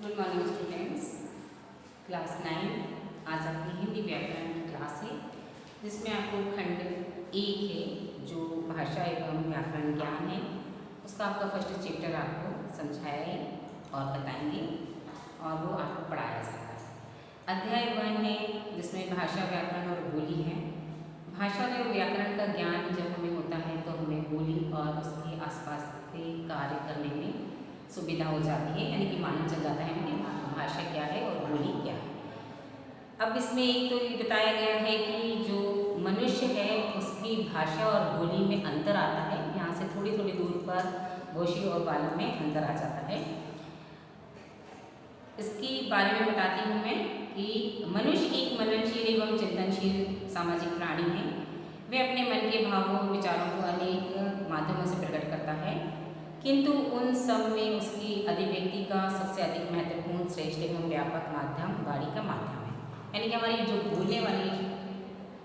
Good morning students. Class 9 आज आपकी हिंदी व्याकरण की क्लास है जिसमें आपको खंड 1 है जो भाषा एवं व्याकरण ज्ञान है उसका आपका फर्स्ट चैप्टर आपको समझाया है और बताएंगे और वो आपको पढ़ाया जाएगा। अध्याय 1 है जिसमें भाषा व्याकरण और बोली है। भाषा और व्याकरण का ज्ञान जब हमें होता है तो हमें बोली और उसके आसपास के कार्य करने में सुविधा हो जाती है, यानी कि मालूम चल जाता है हमें भाषा क्या है और बोली क्या है। अब इसमें एक तो ये बताया गया है कि जो मनुष्य है उसकी भाषा और बोली में अंतर आता है। यहाँ से थोड़ी थोड़ी दूर पर बोशी और बालों में अंतर आ जाता है। इसके बारे में बताती हूँ मैं कि मनुष्य एक मननशील एवं चिंतनशील सामाजिक प्राणी है। वे अपने मन के भावों विचारों को अनेक माध्यमों से प्रकट करता है, किंतु उन सब में उसकी अभिव्यक्ति का सबसे अधिक महत्वपूर्ण श्रेष्ठ एवं व्यापक माध्यम वाणी का माध्यम है। यानी कि हमारी जो बोलने वाली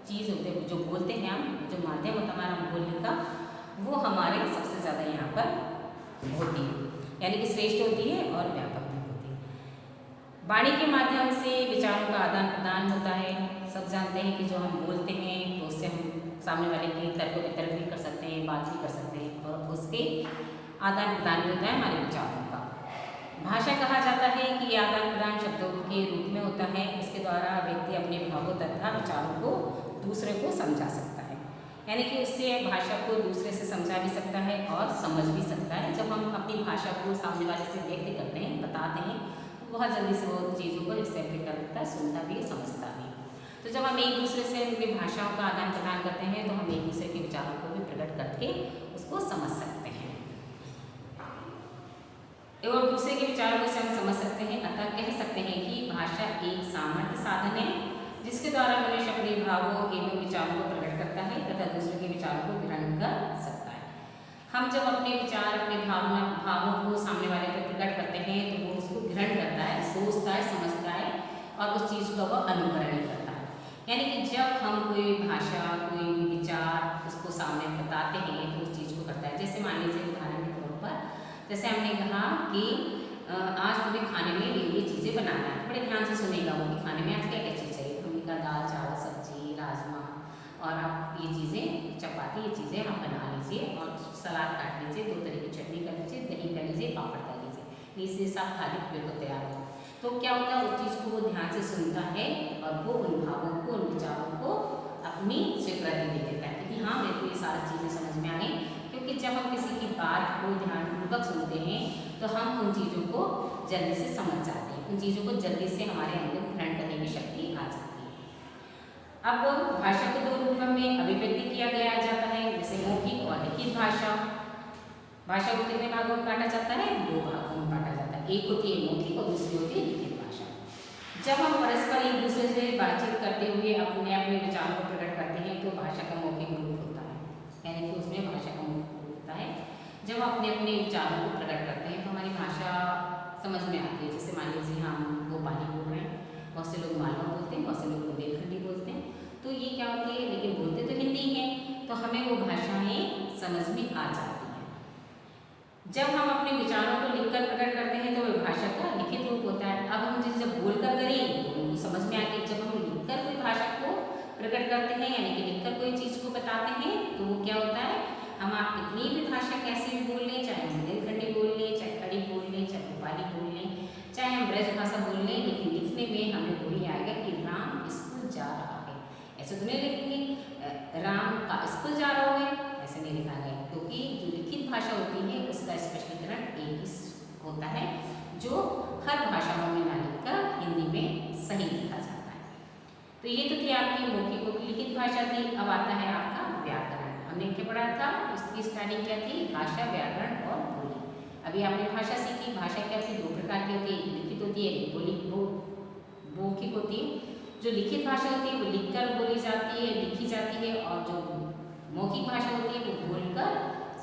चीज़ होती है, जो बोलते हैं हम, जो माध्यम होता है हमारा बोलने का, वो हमारे सबसे ज़्यादा यहाँ पर होती है, यानी कि श्रेष्ठ होती है और व्यापक भी होती है। वाणी के माध्यम से विचारों का आदान प्रदान होता है। सब जानते हैं कि जो हम बोलते हैं तो उससे हम सामने वाले की तर्क वितर्क भी कर सकते हैं, बात भी कर सकते हैं और उसके आदान प्रदान होता है हमारे विचारों का। भाषा कहा जाता है कि यह आदान प्रदान शब्दों के रूप में होता है। इसके द्वारा व्यक्ति अपने भावों तथा विचारों को दूसरे को समझा सकता है, यानी कि उससे भाषा को दूसरे से समझा भी सकता है और समझ भी सकता है। जब हम अपनी भाषा को सामने वाले से व्यक्त करते हैं, बताते हैं, तो बहुत जल्दी से वो चीज़ों को एक्सेप्ट कर लेता है, सुनता भी, समझता भी। तो जब हम एक दूसरे से अपनी भाषाओं का आदान प्रदान करते हैं तो हम एक दूसरे के विचारों को भी प्रकट करके उसको समझ सकते हैं और दूसरे के विचारों को हम समझ सकते हैं। अतः कह सकते हैं कि भाषा एक सामर्थ्य साधन है जिसके द्वारा मनुष्य अपने भावों एवं विचारों को प्रकट करता है तथा दूसरे के विचारों को ग्रहण कर सकता है। हम जब अपने विचार, अपने भावों को सामने वाले पर प्रकट करते हैं तो वो उसको ग्रहण करता है, सोचता है, समझता है और उस चीज़ का वह अनुकरण करता है। यानी कि जब हम कोई भाषा, कोई विचार उसको सामने बताते हैं तो उस चीज़ को करता है। जैसे मान लीजिए उदाहरण के तौर पर, जैसे हमने कहा कि आज तुम्हें खाने में ये चीज़ें बनाना है, बड़े ध्यान से सुनेगा वो कि खाने में आज क्या क्या चीज़ चाहिए। हमने कहा दाल, चावल, सब्जी, राजमा और आप ये चीज़ें, चपाती, ये चीज़ें आप बना लीजिए और सलाद काट लीजिए, 2 तरह की चटनी कर लीजिए, दही कर लीजिए, पापड़ कर लीजिए, इससे सब खाली बिल्कुल तैयार हो। तो क्या होता है, उस चीज़ को वो ध्यान से सुनता है और वो उन भावों को, उन विचारों को अपनी स्वीकृति दे देता है कि हाँ, मेरे को ये सारी चीज़ें समझ में आ गई। क्योंकि जब हम किसी की बात को ध्यानपूर्वक सुनते हैं तो हम उन चीज़ों को जल्दी से समझ जाते हैं, उन चीज़ों को जल्दी से हमारे अंदर ग्रहण करने की शक्ति आ जाती है। अब भाषा को 2 रूपों में अभिव्यक्ति किया गया जाता है, जैसे मौखिक और लिखित भाषा। भाषा को कितने भागों में बांटा जाता है? 2 भागों में बांटा जाता है। एक होती है मौखिक और दूसरी होती है लिखित भाषा। जब हम परस्पर एक दूसरे से बातचीत करते हुए अपने अपने विचारों को प्रकट करते हैं तो भाषा का मौखिक रूप होता है, यानी कि उसमें भाषा का मौखिक रूप होता है। जब हम अपने अपने विचारों को प्रकट करते हैं तो हमारी भाषा समझ में आती है। जैसे मान लीजिए हम भोपाली बोल रहे हैं, बहुत से लोग मालवा बोलते हैं, बहुत से लोग बुंदेलखंडी बोलते हैं, तो ये क्या होती है, लेकिन बोलते तो हिंदी हैं, तो हमें वो भाषाएँ समझ में आ जाती हैं। जब हम अपने विचारों को लिखकर प्रकट करते हैं तो वह भाषा का लिखित रूप होता है। अब हम जब बोलकर करें तो उनको समझ में आती है। जब हम लिखकर कोई भाषा को प्रकट करते हैं, यानी कि लिखकर कोई चीज़ को बताते हैं, तो वो क्या होता है, हम आप कितनी भी भाषा कैसी भी बोल लें, चाहे हम बुंदेलखंडी बोल लें, चाहे खड़ी बोल लें, चाहे भोपाली बोल लें, चाहे हम ब्रज भाषा बोल लें, लेकिन लिखने में हमें वही आएगा कि राम स्कूल जा रहा है। ऐसे तो नहीं लिखेंगे राम का स्कूल जा रहा है, ऐसे नहीं लिखा गया, क्योंकि जो लिखित भाषा होती है उसका स्पष्टीकरण एक ही होता है जो हर भाषाओं में ना लिखकर हिंदी में सही लिखा जाता है। तो ये तो थी आपकी मौखिक और लिखित भाषा थी। अब आता है आपका व्याकरण। हमने क्या पढ़ा था, इसकी स्टार्टिंग क्या थी, भाषा, व्याकरण और बोली। अभी आपने भाषा सीखी। भाषा क्या थी, 2 प्रकार की होती है, लिखित होती है, बोली मौखिक होती है। जो लिखित भाषा होती है वो लिखकर बोली जाती है, लिखी जाती है, और जो मौखिक भाषा होती है वो बोलकर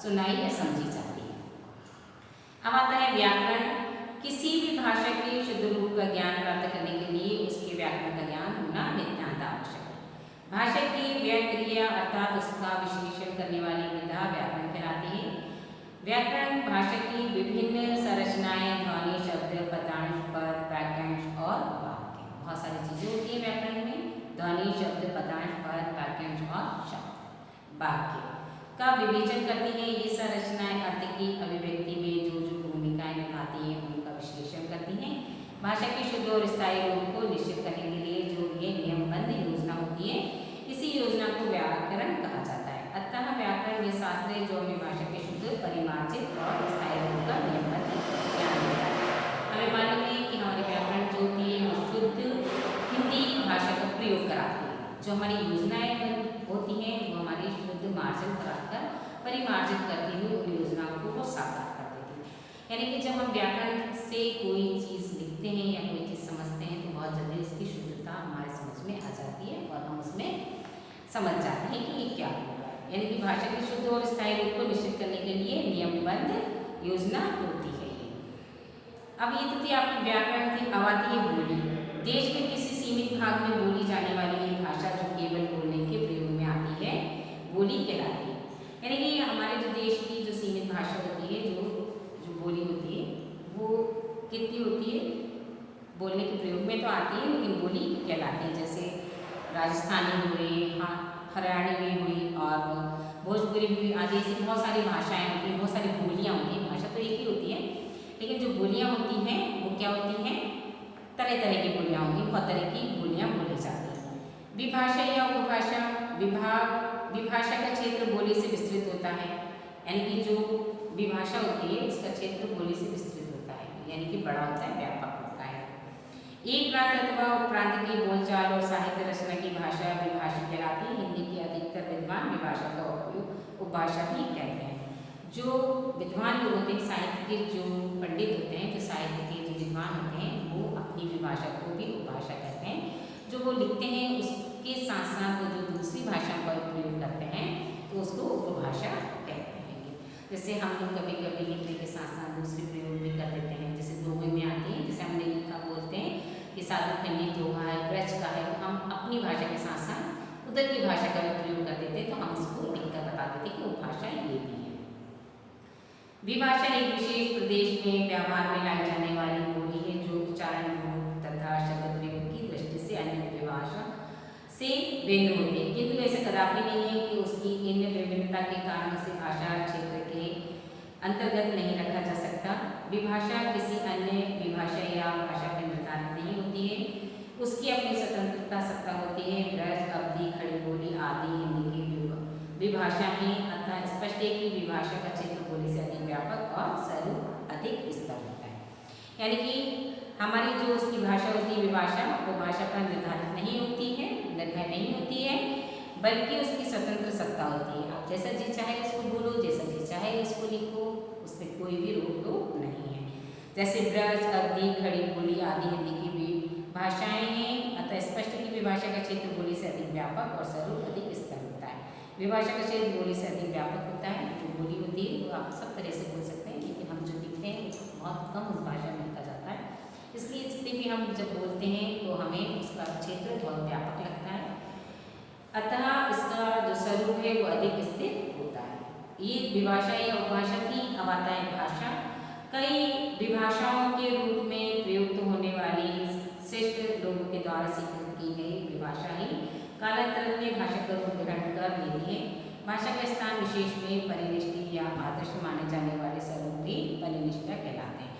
सुनाई या समझी जाती है। अब आता है व्याकरण। किसी भी भाषा के शुद्ध रूप का ज्ञान प्राप्त करने के लिए उसके व्याकरण का ज्ञान होना नितांत आवश्यक है। भाषा की व्याक्रिया अर्थात उसका विश्लेषण करने वाली विधा व्याकरण कहलाती है। व्याकरण भाषा की विभिन्न संरचनाएं, ध्वनि, शब्द, पदांश, पद, वाक्यांश और वाक्य। बहुत सारी चीजें होती हैं व्याकरण में। ध्वनि, शब्द, पदांश, पद, वाक्यांश और शब्द वाक्य का विवेचन करती हैं। ये संरचनाएं अर्थ की अभिव्यक्ति में जो जो भूमिकाएं निभाती हैं उनका विश्लेषण करती हैं। भाषा के शुद्ध और स्थायी रूप को निश्चित करने के लिए जो ये नियमबद्ध योजना होती है, इसी योजना को व्याकरण कहा जाता है। अतः व्याकरण वे शास्त्र है जो हमें भाषा के शुद्ध, परिमार्जित और स्थायी रूप का नियमबद्ध ज्ञान देता है। हमें मालूम है कि हमारे व्याकरण जो होती है वो शुद्ध हिंदी भाषा का प्रयोग कराती है। जो हमारी योजनाएं होती हैं वो हमारी शुद्ध मार्जन कराकर परिमार्जित करती हुई उन योजनाओं को वो साकार कर देती है। यानी कि जब हम व्याकरण से कोई चीज़ लिखते हैं या कोई चीज़ समझते हैं तो बहुत जल्दी उसकी शुद्धता हमारे समझ में आ जाती है और हम उसमें समझ जाते हैं कि ये क्या हो रहा है। यानी कि भाषा के शुद्ध और स्थायी रूप को निश्चित करने के लिए नियमबद्ध योजना होती है ये। अब ये तो थी आपकी व्याकरण की। अब आती है बोली। देश के किसी सीमित भाग में बोली जाने वाली ये भाषा जो केवल बोलने के प्रयोग में आती है बोली कहलाती है। यानी कि हमारे जो देश की जो सीमित भाषा होती है, जो बोली होती है वो कितनी होती है, बोलने के प्रयोग में तो आती है लेकिन बोली कहलाती है। जैसे राजस्थानी हुई, हाँ हरियाणवी हुई और भोजपुरी हुई आदि ऐसी बहुत सारी भाषाएं होती हैं, बहुत सारी बोलियाँ होती हैं। भाषा तो एक ही होती है लेकिन जो बोलियाँ होती हैं वो क्या होती हैं, तरह तरह की बोलियाँ होती हैं, बहुत तरह की बोलियाँ बोली जाती हैं। विभाषा या उपभाषा, विभाषा का क्षेत्र बोली से विस्तृत होता है। यानी कि जो विभाषा होती है उसका क्षेत्र बोली से विस्तृत होता है, यानी कि बड़ा होता है, व्यापक होता है। एक प्रांत अथवा उपप्रांत की बोलचाल और साहित्य रचना की भाषा विभाषा कहलाती है। हिंदी के अधिकतर विद्वान विभाषा का उपयोग उपभाषा भी कहते हैं। जो विद्वान लोग होते हैं, साहित्य के जो पंडित होते हैं, जो साहित्य के जो विद्वान होते हैं वो अपनी विभाषा को भी उपभाषा कहते हैं। जो वो लिखते हैं उसके साथ साथ वो जो दूसरी भाषा का प्रयोग करते हैं तो उसको उपभाषा कहते हैं। जैसे हम लोग कभी कभी लिखने के साथ साथ दूसरे प्रयोग भी कर देते हैं। जैसे दोहे में आती है, जैसे हमने लिखा बोलते हैं कि साधु खंडी दोहा है, ब्रज का है, तो हम अपनी भाषा के साथ साथ उधर की भाषा का भी प्रयोग कर देते हैं, तो हम उसको लिखकर बता देते कि उपभाषा ये भी है। विभाषा एक विशेष प्रदेश में व्यवहार में लाई जाने वाली बोली है जो उच्चारण, रूप तथा शब्द प्रयोग की दृष्टि से अन्य विभाषा से भिन्न होती है, किंतु ऐसा कदापि नहीं है कि उसकी इन विभिन्नता के कारण उसे भाषा क्षेत्र के अंतर्गत नहीं रखा जा सकता। विभाषा किसी अन्य विभाषा या भाषा पर निर्धारित नहीं होती है, उसकी अपनी स्वतंत्रता सत्ता होती है। ब्रज, अवधि, खड़ी बोली आदि हिंदी की विभाषा हैं। अतः स्पष्ट है कि विभाषा का क्षेत्र बोली से अधिक व्यापक और स्वरूप अधिक विस्तार होता है। यानी कि हमारी जो उसकी भाषा होती है विभाषा, वो भाषा पर निर्धारित नहीं होती है, निर्भर नहीं होती है, बल्कि उसकी स्वतंत्र सत्ता होती है। आप जैसा जी चाहे उसको बोलो, जैसा जी चाहे उसको लिखो, उसमें कोई भी रोक टोक नहीं है। जैसे ब्रज, अवधि, खड़ी बोली आदि हिंदी की भी भाषाएं हैं। अतः स्पष्ट की विभाषा का क्षेत्र बोली से अधिक व्यापक और स्वरूप अधिक विस्तार होता है। विभाषा का क्षेत्र बोली से अधिक व्यापक होता है। जो बोली होती है वो आप सब तरह से बोल सकते हैं, लेकिन हम जो लिखते हैं बहुत कम उस भाषा में लिखा जाता है। इसलिए जितने भी हम जब बोलते हैं तो हमें उसका क्षेत्र बहुत व्यापक लगता है। अतः इसका जो स्वरूप है वो अधिक विस्तृत होता है। ये विभाषा या उपभाषा की। अब आता है भाषा। कई विभाषाओं के रूप में प्रयुक्त होने वाली श्रेष्ठ लोगों के द्वारा स्वीकृत की गई विभाषा ही कालांतर में भाषा का रूप ग्रहण कर लेती है। भाषा का स्थान विशेष में परिनिष्ठि या आदर्श माने जाने वाले स्वरूप भी परिनिष्ठा कहलाते हैं।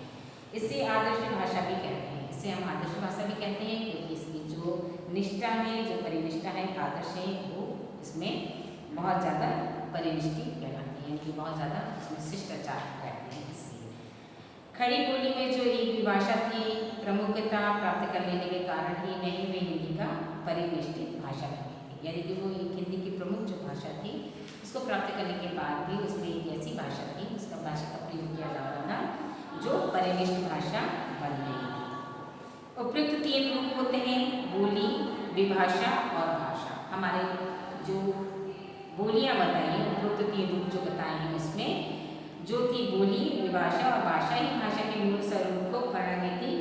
इससे आदर्श भाषा भी कहते हैं। इससे हम आदर्श भाषा भी कहते हैं क्योंकि इसकी जो निष्ठा है, जो परिनिष्ठा है, आदर्श है, वो इसमें बहुत ज़्यादा परिनिष्ठि कहलाती है, कि बहुत ज़्यादा इसमें शिष्टाचार कहते हैं। इसलिए खड़ी बोली में जो एक विभाषा थी प्रमुखता प्राप्त कर लेने के कारण ही नहीं वे हिंदी का परिनिष्ठित भाषा बनी थी। यानी कि वो एक हिंदी की प्रमुख जो भाषा थी उसको प्राप्त करने के बाद भी उसमें एक ऐसी भाषा थी, उसका भाषा का प्रयोग किया जा रहा था जो परिनिष्ठ भाषा बन गई थी। उपयुक्त तीन रूप होते हैं, बोली, विभाषा और भाषा। हमारे जो बोलियां बताई हैं, उपयुक्त तीन रूप जो बताए हैं उसमें जो थी बोली, विभाषा और भाषा ही भाषा के मूल स्वरूप को परिणति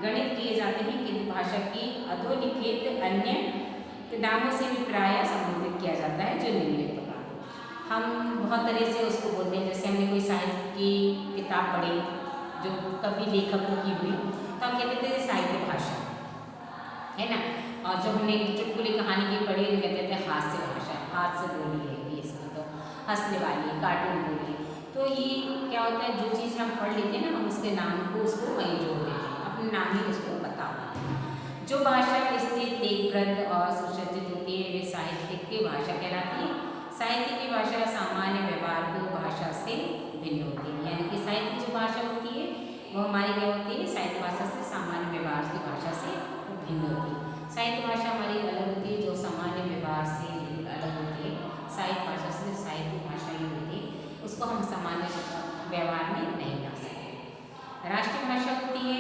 गणित किए जाते हैं, किंतु भाषा की अधोलिखित अन्य नामों से भी प्रायः संबोधित किया जाता है जो निम्नलिखित प्रकार। हम बहुत तरह से उसको बोलते हैं। जैसे हमने कोई साहित्य की किताब पढ़ी जो कवि लेखकों की हुई, तो हम कहते थे साहित्य भाषा, है ना। और जो हमने चुटकुली कहानी की पढ़ी तो कहते थे हास्य भाषा, हास्य बोली है ये, इसमें तो हंसने वाली कार्टून बोली। तो ये क्या होता है, जो चीज़ हम पढ़ लेते हैं ना, हम उसके नाम को उसको वहीं जोड़ देते हैं, अपने नाम ही उसको बता देते हैं। जो भाषा स्थिर, तेजप्रद और सुसज्जित होती है वे साहित्यिक की भाषा कहलाती है। साहित्य की भाषा सामान्य व्यवहार को भाषा से भिन्न होती है, यानी कि साहित्य जो भाषा होती है वो हमारी क्या होती है, साहित्य भाषा से सामान्य व्यवहार की भाषा से भिन्न होती है। साहित्य भाषा हमारी अलग होती है, जो सामान्य व्यवहार से अलग होती है। साहित्य भाषा सिर्फ साहित्य भाषा ही होती है, उसको हम सामान्य व्यवहार में नहीं ला सकते। राष्ट्रीय भाषा होती है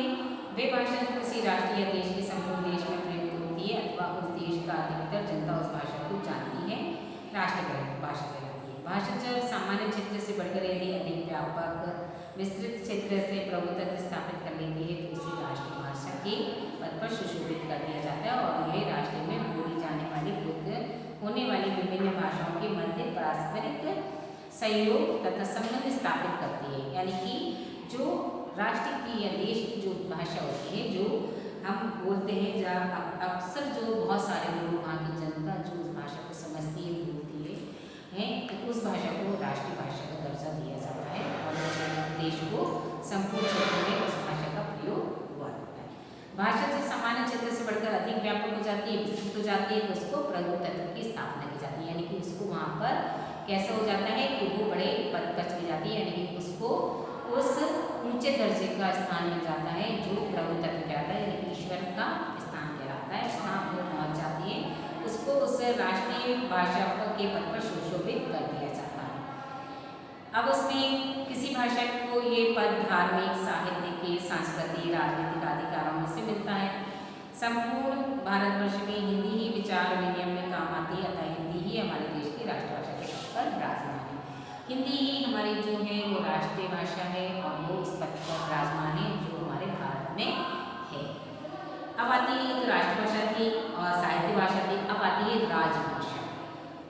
वे भाषा जो किसी राष्ट्र या देश के संपूर्ण देश में प्रयुक्त होती है अथवा उस देश का अधिकतर जनता उस भाषा को जानती है, राष्ट्रीय भाषा कहलाती है। भाषा जब सामान्य क्षेत्र से बढ़कर यदि अधिक व्यापक विस्तृत क्षेत्र से प्रभुत्व स्थापित कर लेती है तो उसे राष्ट्रीय भाषा के पद पर सुशोभित कर दिया जाता है और यह राष्ट्र में बोली जाने वाली होने वाली विभिन्न भाषाओं के मध्य पारस्परिक सहयोग तथा संबंध स्थापित करती है। यानी कि जो राष्ट्र की या देश की जो भाषा होती है, जो हम बोलते हैं, जहाँ अक्सर जो बहुत सारे लोग, वहाँ की जनता जो उस भाषा को समझती है, बोलती है, तो उस भाषा को राष्ट्रीय भाषा का दर्जा दिया जाता है और देश को संपूर्ण क्षेत्र में उस भाषा का प्रयोग हुआ जाता है। भाषा जब सामान्य क्षेत्र से बढ़कर अधिक व्यापक हो जाती है, विस्तृत हो जाती है, तो उसको प्रभुत्व की स्थापना की जाती है, यानी कि उसको वहाँ पर कैसा हो जाता है कि वो बड़े पद पर चली जाती है, यानी कि उसको उस ऊंचे दर्जे का स्थान मिल जाता है जो प्रभुत्व कहलाता है, यानी ईश्वर का स्थान कहलाता है, वहाँ वो पहुँच जाती है, उसको उस राष्ट्रीय भाषा के पद पर सुशोभित कर दिया जाता है। अब उसमें किसी भाषा को ये पद धार्मिक, साहित्यिक, सांस्कृतिक, राजनीतिक आदि कारणों से मिलता है। संपूर्ण भारतवर्ष में हिंदी ही विचार विनिमय में काम आती है, अतः हिंदी ही हमारे देश की राष्ट्रभाषा के पद पर विराजमान है। हिंदी ही हमारी जो है वो राष्ट्रीय भाषा है और वो इस पद पर विराजमान है जो हमारे भारत में है। अब आती है तो राष्ट्रभाषा थी और साहित्य भाषा थी, अब आती है राजभाषा।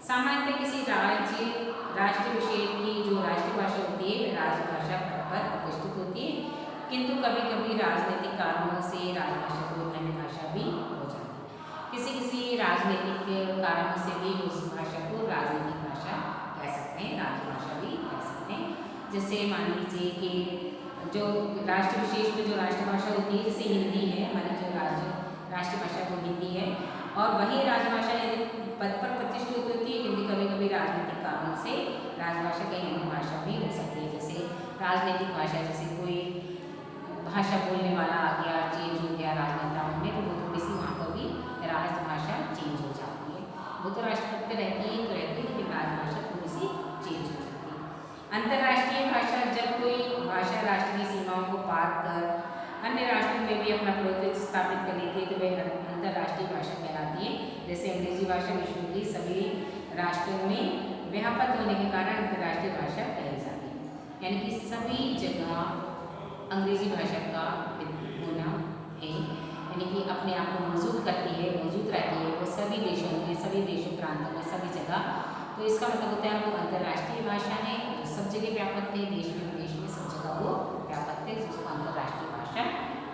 सामान्यतः किसी राज्य राष्ट्र विशेष की जो राष्ट्रीय भाषा होती है वह राजभाषा पद पर प्रतिष्ठित होती है, किंतु कभी कभी राजनीतिक कारणों से राजभाषा को अन्य भाषा भी हो जाती है। किसी राजनीतिक कारणों से भी उस भाषा को राजनीतिक भाषा कह सकते हैं, राजभाषा भी कह सकते हैं। जैसे मान लीजिए कि जो राष्ट्र विशेष में जो राष्ट्रभाषा होती है, जैसे हिंदी है, हमारी जो राष्ट्रीय भाषा वो हिंदी है और वही राजभाषा यदि पद पर प्रतिष्ठित होती है, क्योंकि कभी कभी राजनीतिक कारणों से राजभाषा कहीं अन्य भाषा भी हो सकती है। जैसे राजनीतिक भाषा, जैसे कोई भाषा बोलने वाला आ गया, चेंज हो गया राजनेताओं में, तो वो थोड़ी सी वहाँ पर भी राजभाषा चेंज हो जाती है। वो तो राष्ट्रपति पे रहती है तो रहती है, लेकिन राजभाषा थोड़ी सी चेंज हो जाती है। अंतर्राष्ट्रीय भाषा, जब कोई भाषा राष्ट्रीय सीमाओं को पार कर अन्य राष्ट्रों में भी अपना प्रभुत्व स्थापित कर लेती है तो वह अंतर्राष्ट्रीय भाषा कहलाती है। जैसे अंग्रेजी भाषा विश्व की सभी राष्ट्रों में व्यापक होने के कारण अंतर्राष्ट्रीय भाषा कही जाती है, यानी कि सभी जगह अंग्रेजी भाषा का होना है, यानी कि अपने आप को मौजूद करती है, मौजूद रहती है वो सभी देशों में, सभी देशों प्रांतों में, सभी जगह। तो इसका मतलब होता है वो अंतर्राष्ट्रीय भाषा है, जो सब जगह व्यापक है, देश में विदेश में सब जगह वो व्यापक है, जिसको अंतर्राष्ट्रीय भाषा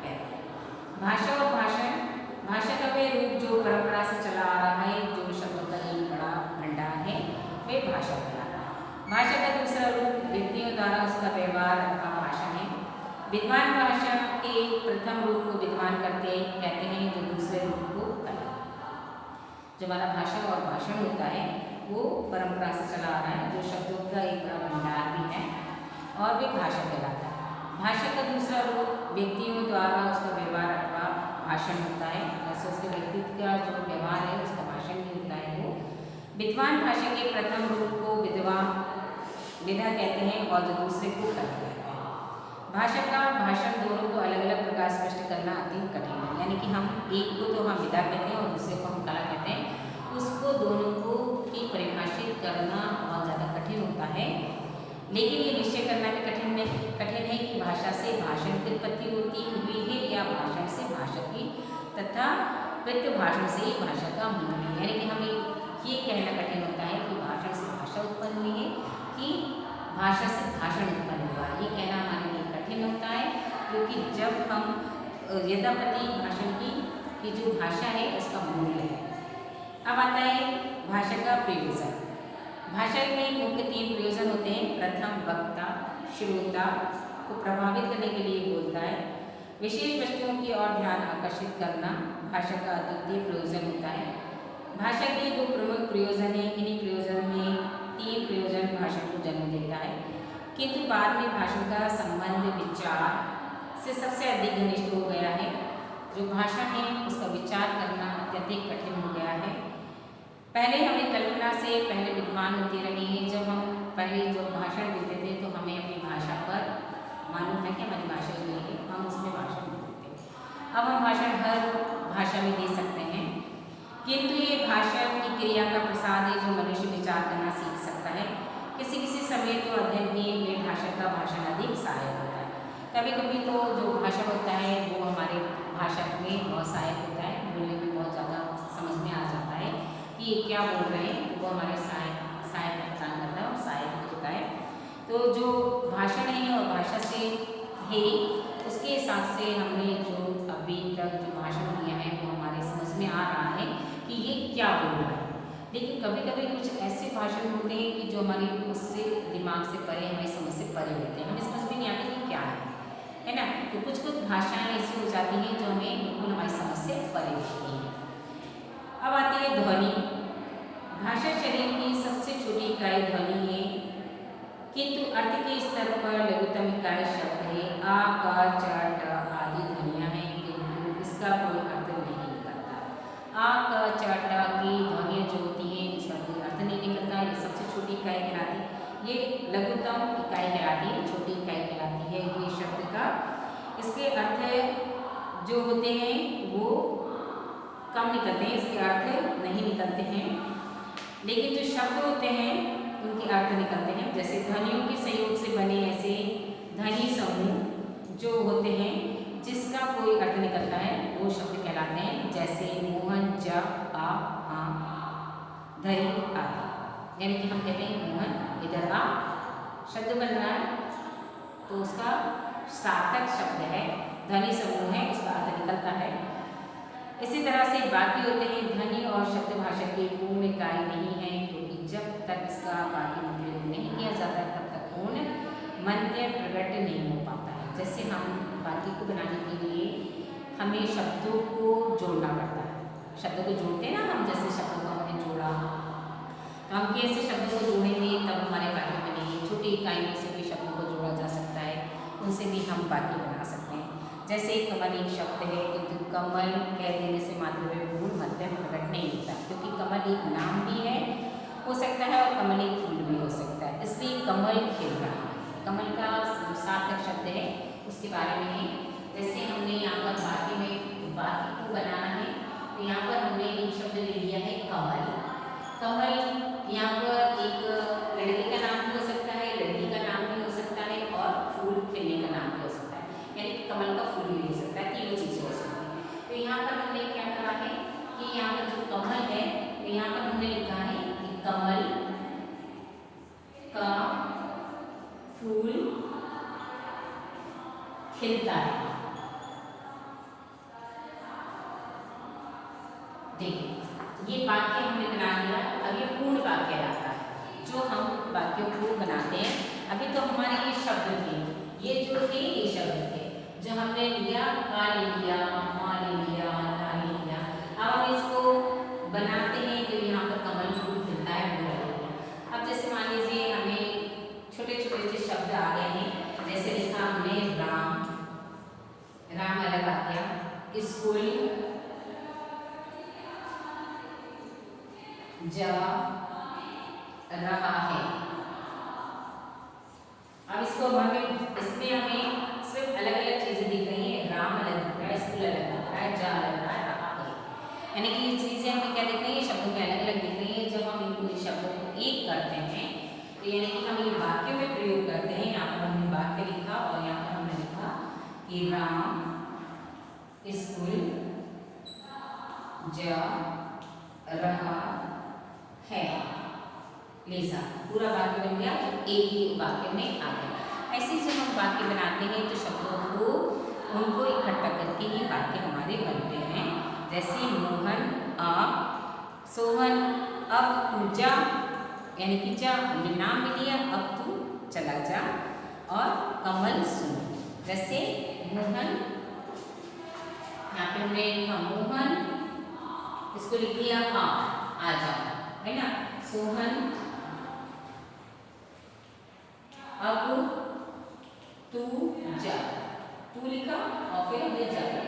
कहते हैं। भाषा और भाषण, भाषा का वह रूप जो परंपरा से चला आ रहा है, जो शब्दों का एक बड़ा भंडार है, वे भाषा कहलाता है। भाषा का दूसरा रूप व्यक्तियों द्वारा उसका व्यवहार अथवा भाषण है। विद्वान भाषा के प्रथम रूप को विद्वान कहते हैं, जो दूसरे रूप को कला। जो हमारा भाषा और भाषण होता है वो परंपरा से चला आ रहा है, जो शब्दों का एक बड़ा भंडार भी है और वे भाषा कहलाता है। भाषा का दूसरा रूप व्यक्तियों द्वारा उसका व्यवहार अथवा भाषण होता है, जैसे उसके व्यक्तित्व का जो व्यवहार है उसका भाषण भी होता है वो। विद्वान भाषा के प्रथम रूप को विधा कहते हैं और जो दूसरे को कला कहते हैं। भाषा का भाषण दोनों को अलग अलग प्रकार स्पष्ट करना अति कठिन है, यानी कि हम एक को तो हम विधा कहते हैं और दूसरे को हम कला कहते हैं, उसको दोनों को की परिभाषित करना बहुत ज़्यादा कठिन होता है। लेकिन ये निश्चय करना भी कठिन है कि भाषा से भाषण की उत्पत्ति होती हुई है या भाषण से भाषा की तथा भाषण से ही भाषा का मूल है, यानी कि हमें ये कहना कठिन होता है कि भाषण से भाषा उत्पन्न हुई है यथापति भाषण की जो भाषा है उसका मूल है। अब आता है भाषा का प्रयोजन। भाषा में मुख्य 3 प्रयोजन होते हैं। प्रथम, वक्ता श्रोता को प्रभावित करने के लिए बोलता है। विशेष वस्तुओं की ओर ध्यान आकर्षित करना भाषा का अद्वितीय प्रयोजन होता है। भाषा के 2 प्रमुख प्रयोजन हैं। इन्हीं प्रयोजन में 3 प्रयोजन भाषण को जन्म देता है, किंतु बाद में भाषण का संबंध विचार से सबसे अधिक घनिष्ठ हो गया है। जो भाषण है उसका विचार करना अत्यधिक कठिन हो गया है। पहले हमें कल्पना से पहले विद्वान होते रहे हैं। जब हम पहले जो भाषण देते थे तो हमें अपनी भाषा पर मालूम था कि हमारी भाषा जो है हम उसमें भाषण देते थे। अब हम भाषण हर भाषा में दे सकते हैं, किंतु ये भाषण की क्रिया का प्रसाद है जो मनुष्य विचार करना सीख सकता है। किसी किसी समय तो अध्ययन में भाषा का भाषण अधिक सहायक होता है। कभी कभी तो जो भाषण होता है वो हमारे भाषा में बहुत सहायक होता है, बोलने में बहुत ज़्यादा समझ में आ जाता है कि ये क्या बोल रहे हैं, वो हमारे सहायक प्रदान करता है और सहायक होता है। तो जो भाषण है और भाषा से है उसके हिसाब से हमने जो अभी तक जो भाषण दिया है वो हमारे समझ में आ रहा है कि ये क्या बोल रहा है। लेकिन कभी कभी कुछ ऐसे भाषण होते हैं कि जो हमारे उससे दिमाग से परे, हमारी समझ से परे होते हैं, हमें समझ में नहीं आती कि क्या है ना। तो कुछ कुछ भाषाएं ऐसी हो जाती हैं जो हमें बिल्कुल हमारी समझ से परे होती हैं। अब आती है ध्वनि। भाषा शरीर की सबसे छोटी इकाई ध्वनि है, किंतु अर्थ के स्तर पर लघुतम इकाई शब्द है। आ, का, च, ट आदि ध्वनियाँ हैं, किंतु इसका कोई अर्थ नहीं निकलता। आ, क, च, ट की ध्वनियाँ जो होती हैं इसका कोई अर्थ नहीं निकलता। ये सबसे छोटी इकाई कहलाती है, ये लघुतम इकाई कहलाती है, छोटी इकाई कहलाती है ये शब्द का। इसके अर्थ जो होते हैं वो कम निकलते हैं, इसके अर्थ नहीं निकलते हैं। लेकिन जो शब्द होते हैं उनके अर्थ निकलते हैं। जैसे ध्वनियों के संयोग से बने ऐसे ध्वनि समूह जो होते हैं जिसका कोई अर्थ निकलता है वो शब्द कहलाते हैं। जैसे मोहन, ज, आ, हाँ, धरी आदि। यानी कि हम कहते हैं मोहन इधर आ, शब्द बन रहा है तो उसका सार्थक शब्द है, ध्वनि समूह है, उसका अर्थ निकलता है। इसी तरह से वाक्य होते हैं। ध्वनि और शब्द भाषा की पूर्ण इकाई नहीं है, क्योंकि जब तक इसका वाक्य में प्रयोग नहीं किया जाता तब तक पूर्ण मंत्र प्रकट नहीं हो पाता है। जैसे हम वाक्य को बनाने के लिए हमें शब्दों को जोड़ना पड़ता है। शब्दों को जोड़ते हैं ना हम, जैसे शब्दों को हमने जोड़ा तो हम कैसे शब्दों को जोड़ेंगे तब हमारे वाक्य बनेंगे। छोटी इकाइयों से भी शब्दों को जोड़ा जा सकता है, उनसे भी हम वाक्य बना सकते हैं। जैसे कमल एक शब्द है, किंतु कमल कह देने से मात्र में पूर्ण मध्यम प्रकट नहीं होता, क्योंकि कमल एक नाम भी है हो सकता है और कमल एक फूल भी हो सकता है। इसलिए कमल खिल रहा है, कमल का सार्थक शब्द है उसके बारे में है। जैसे हमने यहाँ पर वाक्य में वाक्य को बनाना है तो यहाँ पर हमने एक शब्द ले लिया है कमल। कमल यहाँ पर एक लड़के का नाम भी हो सकता है, लड़की का नाम भी हो सकता है और फूल खिलने का नाम भी हो सकता है, यानी कि कमल का फूल भी हो सकता है, तीनों चीज़ें हो सकती हैं। तो यहाँ पर हमने क्या करा है कि यहाँ पर जो कमल है तो यहाँ पर हमने लिखा है कि कमल का फूल खिलता है। देखिए ये वाक्य हमने बना लिया। अब ये पूर्ण वाक्य आता है जो हम वाक्यों को बनाते हैं। अभी तो हमारे ये शब्द थे, ये जो थे ये शब्द थे जो हमने लिया, का ले लिया, माँ ले लिया, ना ले लिया। अब हम इसको बनाते हैं तो यहाँ पर कमल फूल खिलता है पूरा ले लिया। अब जैसे मान लीजिए हमें छोटे छोटे से शब्द आ गए हैं, जैसे लिखा हमने राम, राम अलग आ गया, स्कूल, जा रहा है। अब इसको इसमें हमें सिर्फ अलग अलग चीजें दिख रही हैं। राम अलग दिख रहा है, स्कूल अलग दिख रहा है, जा अलग दिख रहा है, रहा है। यानी कि ये चीजें हमें क्या दिख रही है, शब्दों के अलग अलग दिख रही है। जब हम इन शब्दों को एक करते हैं तो यानी कि हम ये वाक्य में प्रयोग करते हैं। यहाँ पर हमने वाक्य लिखा और यहाँ पर हमने लिखा कि राम स्कूल जा रहा है। लीजा पूरा वाक्य बन गया, एक ही वाक्य में आ गया। ऐसे जब हम वाक्य बनाते हैं तो शब्दों को उनको इकट्ठा करके ये वाक्य हमारे बनते हैं। जैसे मोहन अब, सोहन अब तू जा, यानी कि जा, हमने नाम भी लिया, अब तू चला जा। और कमल सुन, जैसे मोहन, यहाँ पे हमने लिखा मोहन, इसको लिख दिया आ जाओ, है ना। सोहन अब तू जा, तू लिखा और फिर हमने जा लिया।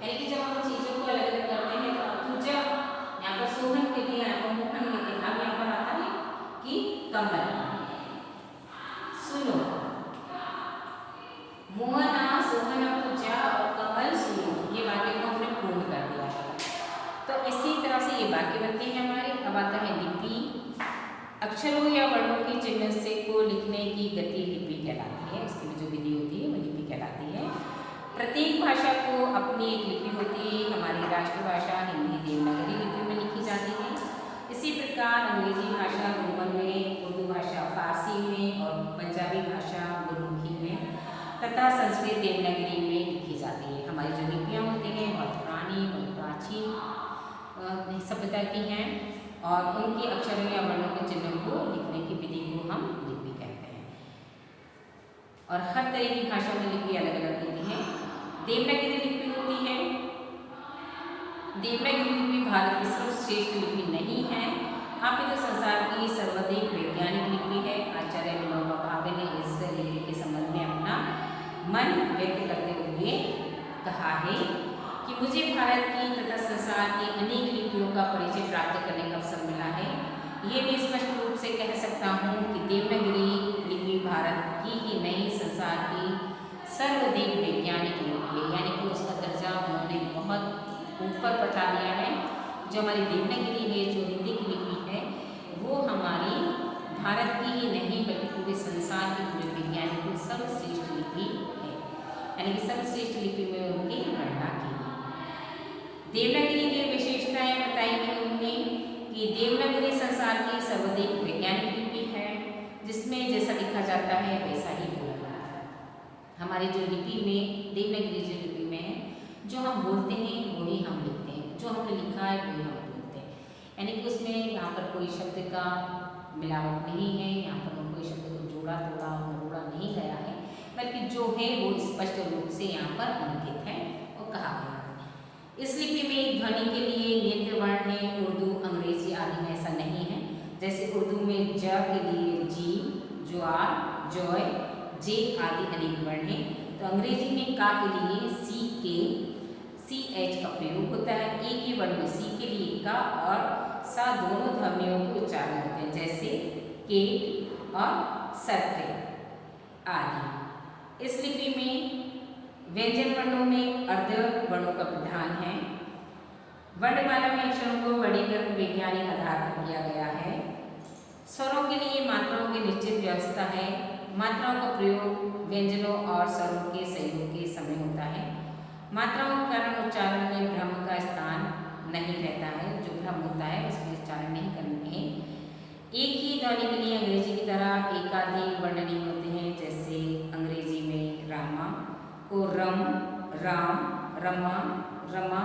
यानी कि जब हम चीजों को अलग अलग करते हैं तो अब तू जा, यहाँ पर सोहन के लिए, यहाँ पर मोहन के लिए, अब यहाँ पर आता है कि कमल। सुनो, मोहन आ, सोहन अब तू जा और कमल सुनो, ये वाक्य को हमने पूर्ण कर दिया है। तो इसी तरह से ये वाक्य बनते हैं हमारे। अब आता है लिपि। अक्षरों या वर्णों के चिन्ह से को लिखने की गति लिपि कहलाती है। उसकी जो विधि होती है वो लिपि कहलाती है। प्रत्येक भाषा को अपनी एक लिपि होती है। हमारी राष्ट्रभाषा हिंदी देवनागरी लिपि में लिखी जाती है। इसी प्रकार अंग्रेजी भाषा रोमन में, उर्दू भाषा फारसी में और पंजाबी भाषा गुरमुखी में तथा संस्कृत देवनागरी में लिखी जाती है। हमारी जो लिपियाँ होती हैं बहुत पुरानी, बहुत प्राचीन सभ्यता की हैं और उनके अक्षरों या वर्णों के चिन्हों को लिखने की विधि को हम लिपि कहते हैं। और हर तरह की भाषा में लिपि अलग अलग होती है। देवनागरी लिपि होती है। देवनागरी लिपि भारत की सर्वश्रेष्ठ लिपि नहीं है, अपितु संसार की सर्वाधिक वैज्ञानिक लिपि है। आचार्य विनोबा भावे ने इस लिपि के संबंध में अपना मन व्यक्त करते हुए कहा है कि मुझे भारत की तथा संसार की अनेक लिपियों का परिचय प्राप्त करने का अवसर मिला है। ये मैं स्पष्ट रूप से कह सकता हूँ कि देवनागरी लिपि भारत की ही नहीं, संसार की सर्वाधिक वैज्ञानिक लिपि है। यानी कि उसका दर्जा उन्होंने बहुत ऊपर पहुँचा दिया है। जो हमारी देवनागरी है, जो हिंदी की लिपि है, वो हमारी भारत की ही नहीं बल्कि पूरे संसार की, पूरे विज्ञान की सर्वश्रेष्ठ लिपि है। यानी कि सर्वश्रेष्ठ लिपि में उनकी गणना की। देवनागरी की विशेषताएं बताई हैं उन्होंने कि देवनागरी संसार की सर्वाधिक वैज्ञानिक लिपि है, जिसमें जैसा लिखा जाता है वैसा ही बोला जाता है। हमारी जो लिपि में, देवनागरी जो लिपि में है, जो हम बोलते हैं वही हम लिखते हैं, जो हमने लिखा है वही हम बोलते हैं। यानी कि उसमें यहाँ पर कोई शब्द का मिलावट नहीं है, यहाँ पर कोई शब्द को जोड़ा तोड़ा मरोड़ा नहीं गया है, बल्कि जो है वो स्पष्ट रूप से यहाँ पर अंकित है और कहा गया है। इस लिपि में ध्वनि के लिए नित्य वर्ण है, उर्दू, अंग्रेजी आदि में ऐसा नहीं है। जैसे उर्दू में ज के लिए जी, ज्वार, जॉय, जे आदि अनेक वर्ण हैं, तो अंग्रेजी में का के लिए सी के, सी एच का प्रयोग होता है। एक ही वर्ण में सी के लिए का और सा दोनों ध्वनियों के उच्चारण होते हैं, जैसे केट और सत्य आदि। इस लिपि में व्यंजन वर्णों में अर्ध वर्णों का प्रधान है। वर्णमाला में अक्षरों को वर्गीकरण वैज्ञानिक आधार पर किया गया है। स्वरों के लिए मात्राओं की निश्चित व्यवस्था है। मात्राओं का प्रयोग व्यंजनों और स्वरों के सहयोग के समय होता है। मात्राओं के कारण उच्चारण में भ्रम का स्थान नहीं रहता है। जो भ्रम होता है उसमें उच्चारण नहीं करने हैं। एक ही ध्वनि के लिए अंग्रेजी की तरह एकाधिक वर्ण नहीं होते हैं। जैसे अंग्रेजी में रामा को रम, राम, रमा, रमा,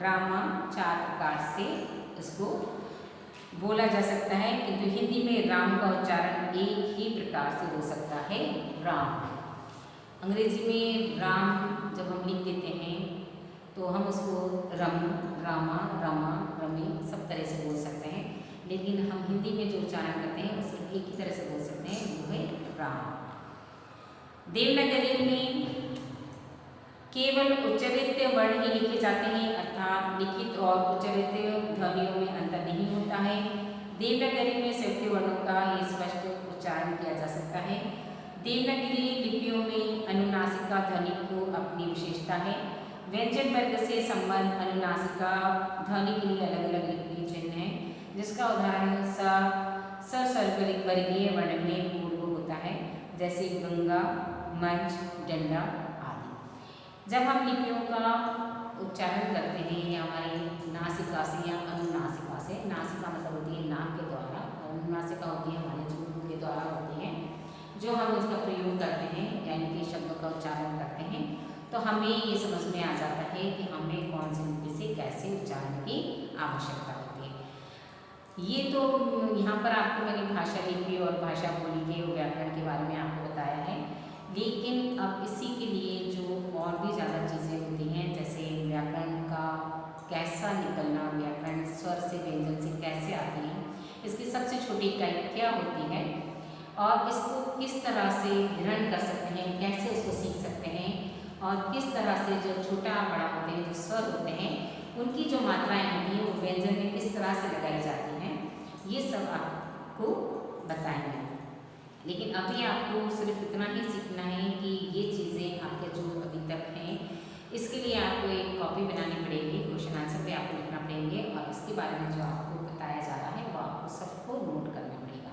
रामा 4 प्रकार से इसको बोला जा सकता है, किंतु हिंदी में राम का उच्चारण एक ही प्रकार से हो सकता है, राम। अंग्रेजी में राम जब हम लिख देते हैं तो हम उसको रम, रामा, रमा, रमी सब तरह से बोल सकते हैं, लेकिन हम हिंदी में जो उच्चारण करते हैं उसको एक ही तरह से बोल सकते हैं, वो है राम। देवनागरी में केवल उच्चारित वर्ण ही लिखे जाते हैं, अर्थात लिखित और उच्चारित ध्वनियों में अंतर नहीं होता है। देवनागरी में संयुक्त वर्णों का ये स्पष्ट उच्चारण किया जा सकता है। देवनागरी लिपियों में अनुनासिका ध्वनि को अपनी विशेषता है। व्यंजन वर्ग से संबंध अनुनासिका ध्वनि के लिए अलग अलग लिपि चिन्ह है, जिसका उदाहरण सवर्गीय वर्ण में पूर्व होता है, जैसे गंगा, मंच, डंडा आदि। जब हम लिपियों का उच्चारण करते हैं या हमारी नासिका से या अनुनासिका से, नासिका मतलब होती है नाक के द्वारा, अनुनासिका होती है हमारे जुबान के द्वारा होती है, जो हम इसका प्रयोग करते हैं यानी कि शब्दों का उच्चारण करते हैं, तो हमें ये समझ में आ जाता है कि हमें कौन सी लिपि से कैसे उच्चारण की आवश्यकता होती है। ये तो यहाँ पर आपको मैंने भाषा लिपि और भाषा बोली के व्याकरण के बारे में आपको बताया है, लेकिन अब इसी के लिए जो और भी ज़्यादा चीज़ें होती हैं, जैसे व्याकरण का कैसा निकलना, व्याकरण स्वर से व्यंजन से कैसे आती है, इसकी सबसे छोटी इकाई क्या होती है और इसको किस तरह से ग्रहण कर सकते हैं, कैसे उसको सीख सकते हैं और किस तरह से जो छोटा बड़ा होते हैं, जो स्वर होते हैं, उनकी जो मात्राएं होती हैं वो व्यंजन में किस तरह से लगाई जाती हैं, ये सब आपको बताएंगे। लेकिन अभी आपको सिर्फ इतना ही सीखना है कि ये चीज़ें आपके जो अभी तक हैं, इसके लिए आपको एक कॉपी बनानी पड़ेगी, क्वेश्चन आंसर पे आपको लिखना पड़ेंगे और इसके बारे में जो आपको बताया जा रहा है वो आपको सबको नोट करना पड़ेगा।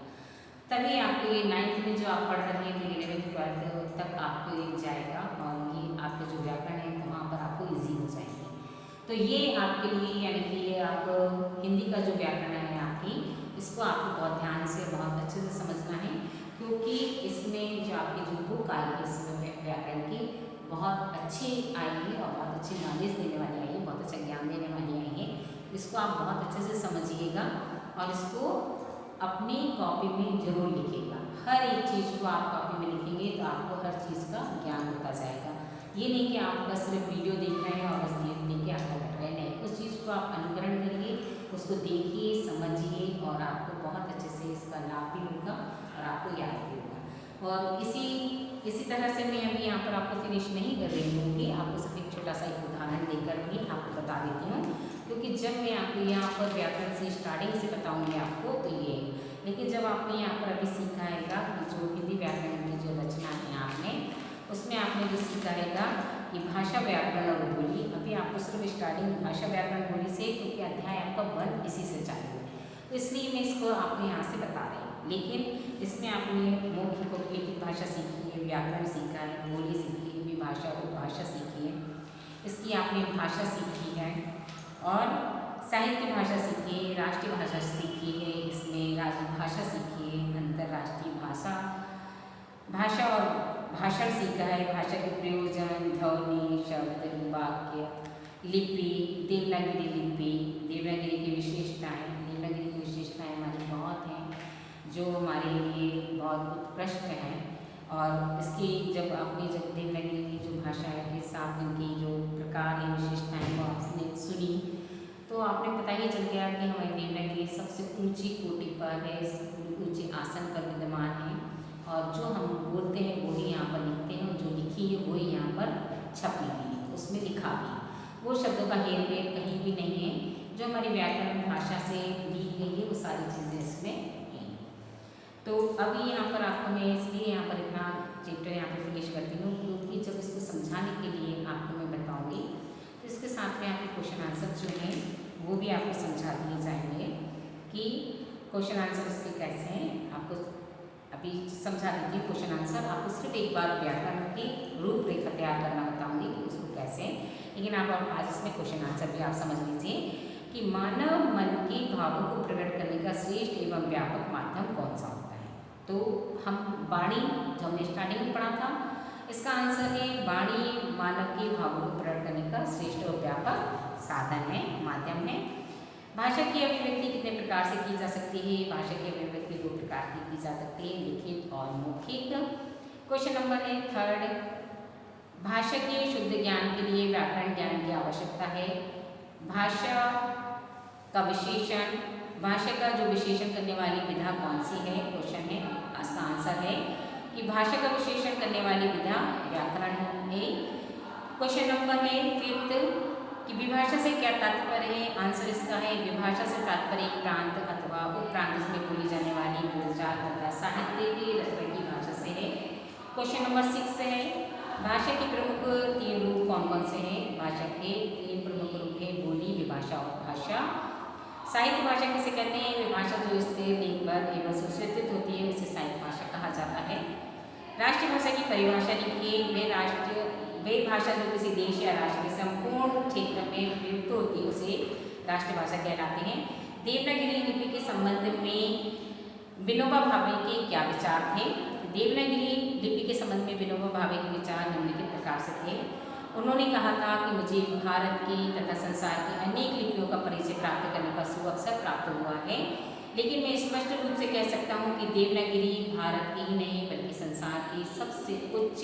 तभी आपको ये 9th में जो आप पढ़ रहे हैं, फिर 11th 12th तक आपको एक जाएगा और ये आपके जो व्याकरण है वहाँ पर आपको ईजी हो जाएंगे। तो ये आपके लिए, यानी कि ये आप हिंदी का जो व्याकरण है आपकी, इसको आपको बहुत ध्यान से बहुत अच्छे से समझना है, क्योंकि इसमें जो आपकी जो बुक आई है इसमें व्याकरण की बहुत अच्छी आई है और बहुत अच्छी नॉलेज देने वाली आई है, बहुत अच्छा ज्ञान देने वाली आई है। इसको आप बहुत अच्छे से समझिएगा और इसको अपनी कॉपी में जरूर लिखिएगा। हर एक चीज़ को आप कॉपी में लिखेंगे तो आपको हर चीज़ का ज्ञान होता जाएगा। ये नहीं कि आप बस सिर्फ वीडियो देख रहे हैं और बस देख के आप बैठ रहे हैं, उस चीज़ को आप अनुकरण करिए, उसको देखिए, समझिए और आपको बहुत अच्छे से इसका लाभ भी होगा और आपको याद भी होगा। और इसी तरह से मैं अभी यहाँ पर आपको फिनिश नहीं कर रही हूँ कि आपको सिर्फ एक छोटा सा एक उदाहरण देकर भी आपको बता देती हूँ, क्योंकि जब मैं आपको यहाँ पर व्याकरण से स्टार्टिंग से बताऊँगी आपको तो ये, लेकिन जब आपने यहाँ पर अभी सीखा हैगा कि जो हिंदी व्याकरण की जो रचना है आपने, उसमें आपने जो सीखा हैगा कि भाषा व्याकरण और बोली, अभी आपको सिर्फ स्टार्टिंग भाषा व्याकरण बोली से, क्योंकि अध्याय आपका 1 इसी से चालू है, तो इसलिए मैं इसको आपको यहाँ से बता रही हूँ। लेकिन इसमें आपने मौखिक को लिखित भाषा सीखी है, व्याकरण सीखा है, बोली सीखी है, विभाषा उपभाषा सीखी है, इसकी आपने भाषा सीखी है और साहित्य भाषा सीखी है, राष्ट्रीय भाषा सीखी है, इसमें राजभाषा सीखी है, अंतर्राष्ट्रीय भाषा और भाषण सीखा है, भाषा के प्रयोजन, ध्वनि, शब्द, वाक्य, लिपि, देवनागरी लिपि, देवनागरी की विशेषताएँ, देवनागरी की विशेषताएँ हमारी बहुत हैं जो हमारे लिए बहुत उत्कृष्ट हैं। और इसकी जब देवनागरी की जो भाषा के 7 दिन की जो प्रकार है, विशेषताएँ वो आपने सुनी तो आपने पता ही चल गया कि हमारी देवनागरी सबसे ऊंची कोटि पर है, ऊंचे आसन पर विद्यमान है और जो हम बोलते हैं वो ही यहाँ पर लिखते हैं और जो लिखी है वही यहाँ पर छपी हुई है, उसमें लिखा भी है, वो शब्दों का हेर फेर कहीं भी नहीं है, जो हमारी व्याकरण भाषा से ली गई है वो सारी चीज़ें इसमें हैं। तो अभी यहाँ पर आपको मैं इसलिए यहाँ पर इतना चैप्टर यहाँ पर फिनिश करती हूँ, क्योंकि जब इसको समझाने के लिए आपको मैं बताऊँगी तो इसके साथ में आपके क्वेश्चन आंसर जो हैं वो भी आपको समझा दिए जाएंगे कि क्वेश्चन आंसर इसके कैसे हैं। आपको अभी समझा दीजिए क्वेश्चन आंसर, आपको सिर्फ एक बार व्याकरण की रूपरेखा तैयार करना बताऊंगी कि उसको कैसे, लेकिन आप आज इसमें क्वेश्चन आंसर भी आप समझ लीजिए कि मानव मन के भावों को प्रकट करने का श्रेष्ठ एवं व्यापक माध्यम कौन सा होता है। तो हम वाणी, जो हमने स्टार्टिंग में पढ़ा था, इसका आंसर है वाणी मानव के भावों को प्रकट करने का श्रेष्ठ और व्यापक साधन है, माध्यम है। भाषा की अभिव्यक्ति कितने प्रकार से की जा सकती है? भाषा की अभिव्यक्ति 2 प्रकार की जा सकती है, लिखित और मौखिक। क्वेश्चन नंबर है 3rd, भाषा के शुद्ध ज्ञान के लिए व्याकरण ज्ञान की आवश्यकता है। भाषा का विशेषण, भाषा का जो विशेषण करने वाली विधा कौन सी है? क्वेश्चन है, इसका आंसर है कि भाषा का विशेषण करने वाली विधा व्याकरण है। क्वेश्चन नंबर है 5th कि विभाषा से क्या तात्पर्य है? आंसर इसका है विभाषा से तात्पर्य एक प्रांत अथवा उपप्रांत में बोली जाने वाली बोलचाल तथा साहित्य की रचना की भाषा से है। क्वेश्चन नंबर 6 है भाषा के प्रमुख 3 रूप कौन कौन से हैं? भाषा के 3 प्रमुख रूप हैं बोली, विभाषा और भाषा। साहित्य भाषा किसे कहते हैं? विभाषा जो स्थिर, लिंगबद्ध एवं सुसज्जित होती है उसे साहित्य भाषा कहा जाता है। राष्ट्रीय भाषा की परिभाषा लिखिए। वे भाषा जो किसी देश या राष्ट्र के संपूर्ण क्षेत्र में प्रयुक्त होती है उसे राष्ट्रीय भाषा कहलाते हैं। देवनागरी लिपि के संबंध में विनोबा भावे के क्या विचार थे? देवनागरी लिपि के संबंध में विनोबा भावे के विचार निम्नलिखित प्रकार से थे। उन्होंने कहा था कि मुझे भारत की तथा संसार की अनेक लिपियों का परिचय प्राप्त करने का सुअवसर प्राप्त हुआ है, लेकिन मैं स्पष्ट रूप से कह सकता हूँ कि देवनागरी भारत की ही नहीं बल्कि संसार की सबसे उच्च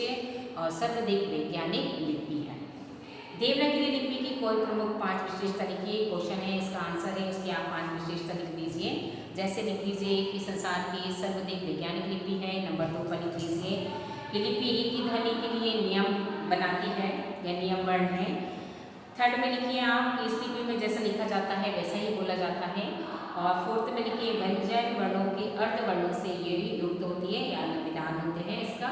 और सर्वाधिक वैज्ञानिक लिपि है। देवनागरी लिपि की कोई प्रमुख 5 विशेषता लिखिए। क्वेश्चन है, इसका आंसर है उसकी आप 5 विशेषता लिख दीजिए। जैसे लिख दीजिए कि संसार की सर्वाधिक वैज्ञानिक लिपि है। नंबर 2 पर लिख दीजिए कि लिपि एक ही ध्वनि के लिए नियम बनाती है या नियम वर्ण है। थर्ड में लिखिए आप कि इस लिपि में जैसा लिखा जाता है वैसा ही बोला जाता है। और फोर्थ में लिखिए व्यंजन वर्णों के अर्ध वर्णों से ये युक्त होती है या विधान होते हैं इसका।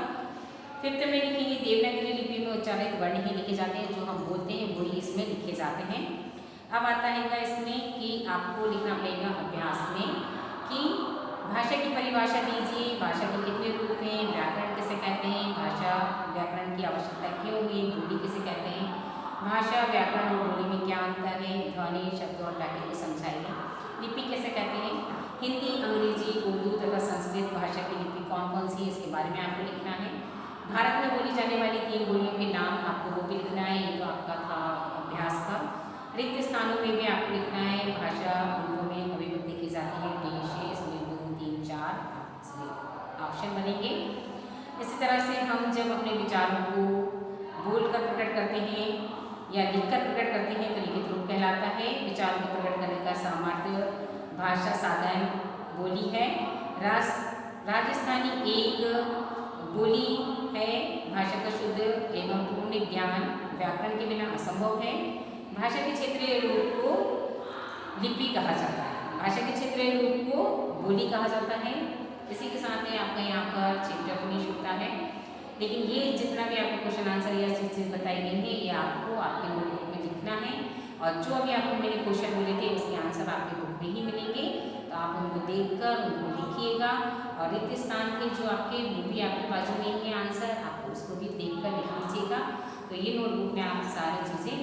फिफ्थ में लिखेंगे देवनागरी लिपि में उच्चारित वर्ण ही लिखे जाते हैं, जो हम बोलते हैं वही इसमें लिखे जाते हैं। अब आता है इसमें कि आपको लिखना पड़ेगा अभ्यास में कि भाषा की परिभाषा दीजिए। भाषा के कितने रूप हैं, व्याकरण किसे कहते हैं, भाषा व्याकरण की आवश्यकता क्यों हुई, बोली किसे कहते हैं, भाषा व्याकरण और बोली में क्या अंतर है, ध्वनि शब्द और वाक्य को समझाइए। लिपि कैसे कहते हैं, हिंदी अंग्रेजी उर्दू तथा संस्कृत भाषा की लिपि कौन कौन सी है इसके बारे में आपको लिखना है। भारत में बोली जाने वाली 3 बोलियों के नाम आपको वो भी लिखना है, ये तो आपका था अभ्यास का। रिक्त स्थानों में भी आपको लिखना है भाषा रूपों में अभिव्यक्ति की जाती है, विशेष 2 3 4 ऑप्शन बनेंगे। इसी तरह से हम जब अपने विचारों को बोलकर प्रकट करते हैं या लिखकर प्रकट करते हैं तो लिखित रूप कहलाता है। विचारों को प्रकट करने का सामर्थ्य भाषा साधन बोली है। राजस्थानी एक बोली है। भाषा का शुद्ध एवं पूर्ण ज्ञान व्याकरण के बिना असंभव है। भाषा के क्षेत्रीय रूप को लिपि कहा जाता है, भाषा के क्षेत्रीय रूप को बोली कहा जाता है। इसी के साथ में आपका यहाँ पर चैप्टर फिनिश होता है। लेकिन ये जितना भी आपको क्वेश्चन आंसर या चीज़ें बताई गई हैं ये आपको आपके नोटबुक में लिखना है। और जो अभी आपको मैंने क्वेश्चन बोले थे उसके आंसर आपके बुक में ही मिलेंगे, तो आप उनको देखकर उनको लिखिएगा। और रिक्त स्थान के जो आपके वो भी आपके बाजू में ही आंसर, आप उसको भी देखकर लिख लीजिएगा। तो ये नोटबुक में आप सारी चीज़ें